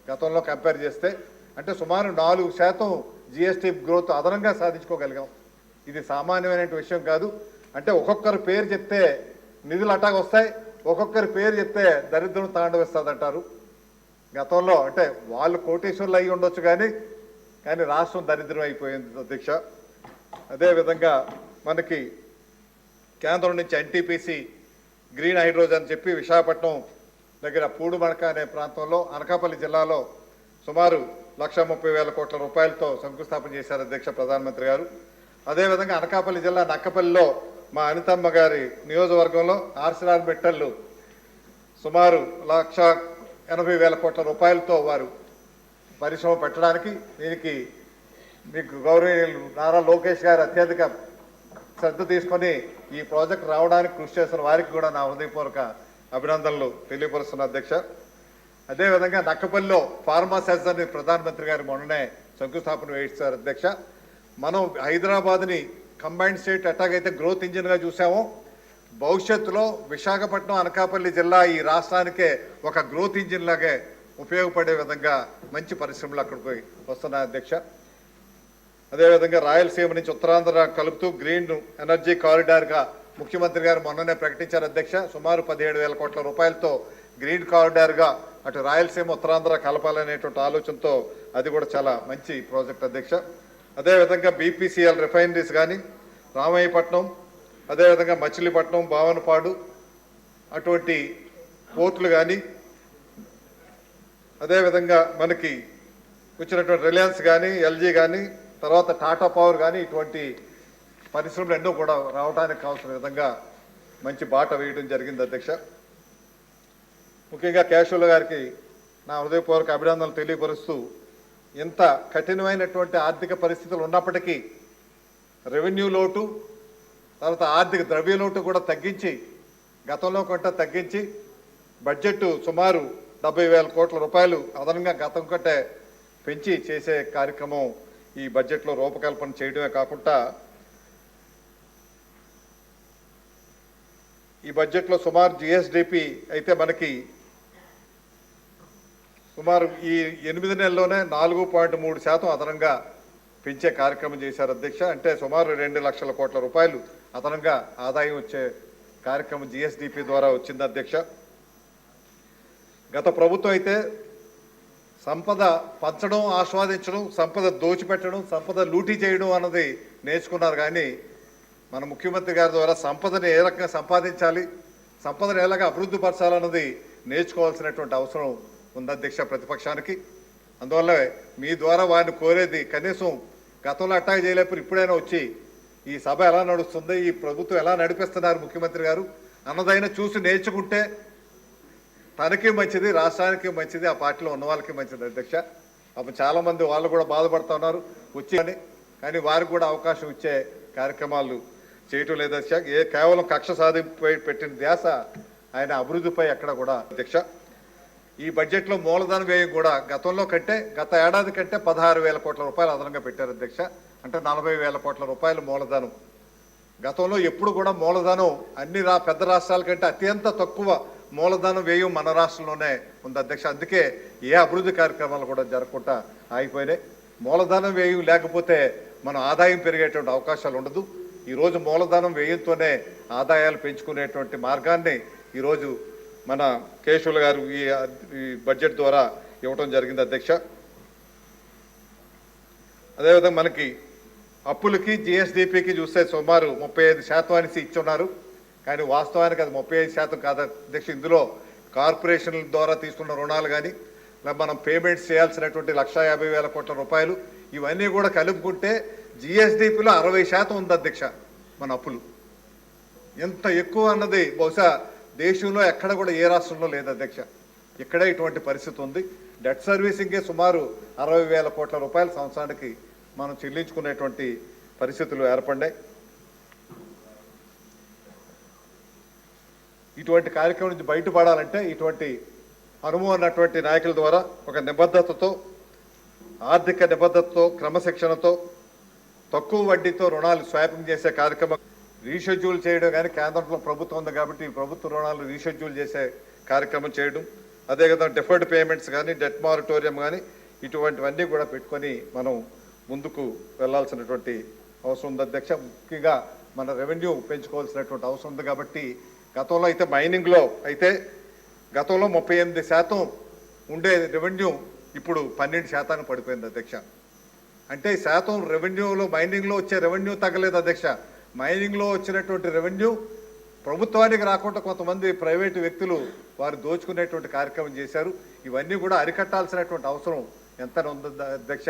గతంలో కంపేర్ చేస్తే. అంటే సుమారు 4% జిఎస్టీ గ్రోత్ అదనంగా సాధించుకోగలిగాం. ఇది సామాన్యమైన విషయం కాదు. అంటే ఒక్కొక్కరి పేరు చెప్తే నిధులు అటాగా వస్తాయి, ఒక్కొక్కరి పేరు చెప్తే దరిద్రం తాండవిస్తుందంటారు. గతంలో అంటే వాళ్ళు కోటేశ్వర్లు అయి ఉండొచ్చు కానీ రాష్ట్రం దరిద్రం అయిపోయింది అధ్యక్ష. అదేవిధంగా మనకి కేంద్రం నుంచి ఎన్టీపీసీ గ్రీన్ హైడ్రోజన్ చెప్పి విశాఖపట్నం దగ్గర పూడుమడక అనే ప్రాంతంలో అనకాపల్లి జిల్లాలో సుమారు 1,30,000 కోట్ల రూపాయలతో శంకుస్థాపన చేశారు అధ్యక్ష ప్రధానమంత్రి గారు. అదేవిధంగా అనకాపల్లి జిల్లా నక్కపల్లిలో మా అనితమ్మ గారి నియోజకవర్గంలో ఆర్సిలార్బిట్టలు సుమారు 1,80,000 కోట్ల రూపాయలతో వారు పరిశ్రమ పెట్టడానికి, దీనికి మీకు గౌరవనీయులు నారా లోకేష్ గారు అత్యధిక శ్రద్ధ తీసుకొని ఈ ప్రాజెక్ట్ రావడానికి కృషి చేసిన వారికి కూడా నా హృదయపూర్వక అభినందనలు తెలియపరుస్తున్న అధ్యక్ష. అదేవిధంగా నక్కపల్లిలో ఫార్మా సెజ్ని ప్రధానమంత్రి గారు మొన్ననే శంకుస్థాపన వేయించారు అధ్యక్ష. మనం హైదరాబాద్ని కంబైన్డ్ స్టేట్ ఎట్టాగైతే గ్రోత్ ఇంజిన్గా చూసామో, భవిష్యత్తులో విశాఖపట్నం అనకాపల్లి జిల్లా ఈ రాష్ట్రానికే ఒక గ్రోత్ ఇంజిన్ లాగే ఉపయోగపడే విధంగా మంచి పరిశ్రమలు అక్కడికి వస్తున్నాయి అధ్యక్ష. అదేవిధంగా రాయలసీమ నుంచి ఉత్తరాంధ్ర కలుపుతూ గ్రీన్ ఎనర్జీ కారిడార్గా ముఖ్యమంత్రి గారు మొన్ననే ప్రకటించారు అధ్యక్ష. సుమారు 17,000 కోట్ల రూపాయలతో గ్రీన్ కారిడార్గా అటు రాయలసీమ ఉత్తరాంధ్ర కలపాలనేటువంటి ఆలోచనతో అది కూడా చాలా మంచి ప్రాజెక్ట్ అధ్యక్ష. అదేవిధంగా బీపీసీఎల్ రిఫైనరీస్ కానీ రామయ్యపట్నం, అదేవిధంగా మచిలీపట్నం, భావనపాడు అటువంటి పోర్టులు కానీ, అదేవిధంగా మనకి వచ్చినటువంటి రిలయన్స్ కానీ, ఎల్జీ కానీ, తర్వాత టాటా పవర్ కానీ ఇటువంటి పరిశ్రమలు ఎన్నో కూడా రావడానికి కావాల్సిన విధంగా మంచి బాట వేయడం జరిగింది అధ్యక్ష. ముఖ్యంగా కేశవులు గారికి నా హృదయపూర్వక అభినందనలు తెలియపరుస్తూ, ఇంత కఠినమైనటువంటి ఆర్థిక పరిస్థితులు ఉన్నప్పటికీ రెవెన్యూ లోటు, తర్వాత ఆర్థిక ద్రవ్య లోటు కూడా తగ్గించి, గతంలో కొంత తగ్గించి బడ్జెట్ సుమారు 70,000 కోట్ల రూపాయలు అదనంగా గతం కంటే పెంచి చేసే కార్యక్రమం ఈ బడ్జెట్లో రూపకల్పన చేయడమే కాకుండా ఈ బడ్జెట్లో సుమారు జిఎస్డిపి అయితే మనకి సుమారు ఈ 8 నెలల్లోనే 4.3% అదనంగా పెంచే కార్యక్రమం చేశారు అధ్యక్ష. అంటే సుమారు 2 లక్షల కోట్ల రూపాయలు అదనంగా ఆదాయం వచ్చే కార్యక్రమం జిఎస్డిపి ద్వారా వచ్చింది అధ్యక్ష. గత ప్రభుత్వం అయితే సంపద పంచడం, ఆస్వాదించడం, సంపద దోచిపెట్టడం, సంపద లూటీ చేయడం అన్నది నేర్చుకున్నారు. కానీ మన ముఖ్యమంత్రి గారి ద్వారా సంపదని ఏ రకంగా సంపాదించాలి, సంపదను ఎలాగా అభివృద్ధి పరచాలన్నది నేర్చుకోవాల్సినటువంటి అవసరం ఉంది అధ్యక్ష ప్రతిపక్షానికి. అందువల్ల మీ ద్వారా వారిని కోరేది, కనీసం గతంలో అట్టాగా చేయలేకపోతే ఇప్పుడైనా వచ్చి ఈ సభ ఎలా నడుస్తుంది, ఈ ప్రభుత్వం ఎలా నడిపిస్తున్నారు ముఖ్యమంత్రి గారు అన్నదైనా చూసి నేర్చుకుంటే తనకి మంచిది, రాష్ట్రానికి మంచిది, ఆ పార్టీలో ఉన్న వాళ్ళకి మంచిది అధ్యక్ష. అప్పుడు చాలామంది వాళ్ళు కూడా బాధపడుతున్నారు వచ్చి, కానీ వారికి కూడా అవకాశం ఇచ్చే కార్యక్రమాలు చేయటం లేదు అధ్యక్ష. కేవలం కక్ష సాధింపై పెట్టిన ధ్యాస ఆయన అభివృద్ధిపై ఎక్కడ కూడా అధ్యక్ష. ఈ బడ్జెట్లో మూలధన వ్యయం కూడా గతంలో కంటే, గత ఏడాది కంటే 16,000 కోట్ల రూపాయలు అదనంగా పెట్టారు అధ్యక్ష. అంటే 40,000 కోట్ల రూపాయలు మూలధనం. గతంలో ఎప్పుడు కూడా మూలధనం అన్ని పెద్ద రాష్ట్రాల కంటే అత్యంత తక్కువ మూలధనం వ్యయం మన రాష్ట్రంలోనే ఉంది అధ్యక్ష. అందుకే ఏ అభివృద్ధి కార్యక్రమాలు కూడా జరగకుండా ఆగిపోయినాయి. మూలధనం వ్యయం లేకపోతే మనం ఆదాయం పెరిగేటువంటి అవకాశాలు ఉండదు. ఈరోజు మూలధనం వ్యయంతోనే ఆదాయాలు పెంచుకునేటువంటి మార్గాన్ని ఈరోజు మన కేశవులు గారు ఈ బడ్జెట్ ద్వారా ఇవ్వటం జరిగింది అధ్యక్ష. అదేవిధంగా మనకి అప్పులకి జిఎస్డిపికి చూస్తే సుమారు 35% అనేసి ఇచ్చున్నారు. కానీ వాస్తవానికి అది 35% కాదు అధ్యక్ష. ఇందులో కార్పొరేషన్ల ద్వారా తీసుకున్న రుణాలు కానీ, మనం పేమెంట్స్ చేయాల్సినటువంటి 1,50,000 కోట్ల రూపాయలు, ఇవన్నీ కూడా కలుపుకుంటే జిఎస్డిపిలో 60% ఉంది అధ్యక్ష మన అప్పులు. ఎంత ఎక్కువ అన్నది బహుశా దేశంలో ఎక్కడ కూడా ఏ రాష్ట్రంలో లేదు అధ్యక్ష. ఇక్కడే ఇటువంటి పరిస్థితి ఉంది. డెట్ సర్వీసింగే సుమారు 60,000 కోట్ల రూపాయల సంవత్సరానికి మనం చెల్లించుకునేటువంటి పరిస్థితులు ఏర్పడ్డాయి. ఇటువంటి కార్యక్రమం నుంచి బయటపడాలంటే ఇటువంటి అనుభవం ఉన్నటువంటి నాయకుల ద్వారా ఒక నిబద్ధతతో, ఆర్థిక నిబద్ధతతో, క్రమశిక్షణతో, తక్కువ వడ్డీతో రుణాలు స్వాపింగ్ చేసే కార్యక్రమం రీషెడ్యూల్ చేయడం. కానీ కేంద్రంలో ప్రభుత్వం ఉంది కాబట్టి ఈ ప్రభుత్వ రుణాలు రీషెడ్యూల్ చేసే కార్యక్రమం చేయడం, అదేవిధంగా డెఫర్డ్ పేమెంట్స్ కానీ డెట్ మారిటోరియం కానీ ఇటువంటివన్నీ కూడా పెట్టుకొని మనం ముందుకు వెళ్ళాల్సినటువంటి అవసరం ఉంది అధ్యక్ష. ముఖ్యంగా మన రెవెన్యూ పెంచుకోవాల్సినటువంటి అవసరం ఉంది. కాబట్టి గతంలో అయితే మైనింగ్లో అయితే గతంలో 38% ఉండే రెవెన్యూ ఇప్పుడు 12% పడిపోయింది అధ్యక్ష. అంటే శాతం రెవెన్యూలో మైనింగ్లో వచ్చే రెవెన్యూ తగ్గలేదు అధ్యక్ష. మైనింగ్లో వచ్చినటువంటి రెవెన్యూ ప్రభుత్వానికి రాకుండా కొంతమంది ప్రైవేటు వ్యక్తులు వారు దోచుకునేటువంటి కార్యక్రమం చేశారు. ఇవన్నీ కూడా అరికట్టాల్సినటువంటి అవసరం ఎంత ఉంది అధ్యక్ష.